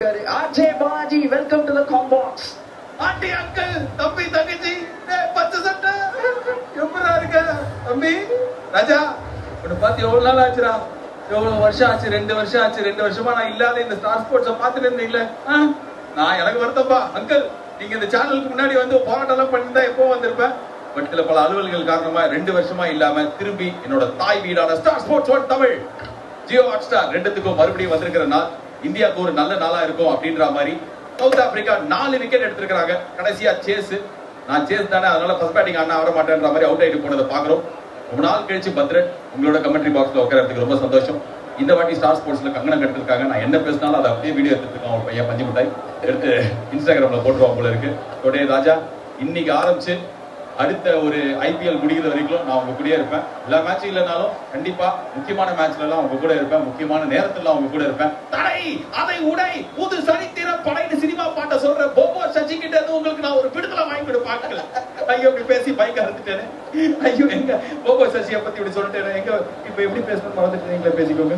இருக்காரு. RJ Balaji, welcome to the compax. Aunty, uncle, தம்பி, தங்கச்சி, பச்சை சட்டை எப்படா இருக்க தம்பி? ராஜா, உன்னை பார்த்து எவ்வளவு நாள் ஆச்சுடா? எவ்வளவு வருஷம் ஆச்சு? 2 வருஷம் ஆச்சு. 2 வருஷமா நான் இல்லாத இந்த ஸ்டார் ஸ்போர்ட்ஸை பார்த்துட்டு இருந்தீங்களே. நான் எனக்கு வருத்தப்பா அங்கிள். நீங்க இந்த சேனலுக்கு முன்னாடி வந்து போராட்டம் பண்ணியிருந்தா எப்போ வந்திருப்பேன். பட் சில பல அலுவல்கள் காரணமா 2 வருஷமா இல்லாம திரும்பி என்னோட தாய் வீடான star sports 1 Tamil, Jio Hotstar ரெண்டுத்துக்கும் மறுபடியும் வந்திருக்கிற நாள் இந்தியாவுக்கு ஒரு நல்ல நாளா இருக்கும் அப்படின்ற மாதிரி சவுத் ஆப்பிரிக்கா 4 விக்கெட் எடுத்திருக்காங்க. கடைசியா சேஸ், நான் சேஸ் தானே, அதனால ஃபர்ஸ்ட் பேட்டிங் ஆனா வர மாட்டேன்ற மாதிரி அவுட் ஆயிட்டு போனதை பாக்குறோம். ரொம்ப நாள் கழிச்சு பத்ரன் உங்களோட கமெண்ட்ரி பாக்ஸ்ல உட்காரத்துக்கு ரொம்ப சந்தோஷம். இந்த வாட்டி ஸ்டார் ஸ்போர்ட்ஸ்ல கங்கணம் கட்டிருக்காங்க. நான் என்ன பேசினாலும் அதை அப்படியே வீடியோ எடுத்துருக்கேன். ஒரு பையன் பஞ்சு மிட்டாய் எடுத்து இன்ஸ்டாகிராம்ல போட்டுருவாங்க போல இருக்கு. டோடே ராஜா, இன்னைக்கு ஆரம்பிச்சு அடுத்த ஒரு ஐபிஎல் முடிகிற வரைக்கும் நான் உங்க கூடயே இருப்பேன். எல்லா மேட்சும் இல்லைனாலும் கண்டிப்பா முக்கியமான மேட்ச்ல எல்லாம் உங்க கூட இருப்பேன். முக்கியமான நேரத்துல உங்க கூட இருப்பேன். தடை அதை உடை புது சரித்திர படைன்னு சினிமா பாட்ட சொல்ற போபோ சச்சி கிட்ட இருந்து உங்களுக்கு நான் ஒரு விடுதலை வாங்கி கொடுப்பாங்க. ஐயோ, இப்படி பேசி பைக் அறுத்துட்டேனே. ஐயோ, எங்க போபோ சசியை பத்தி இப்படி சொல்லிட்டேன். எங்க இப்ப எப்படி பேசணும்னு மறந்துட்டு நீங்களே பேசிக்கோங்க.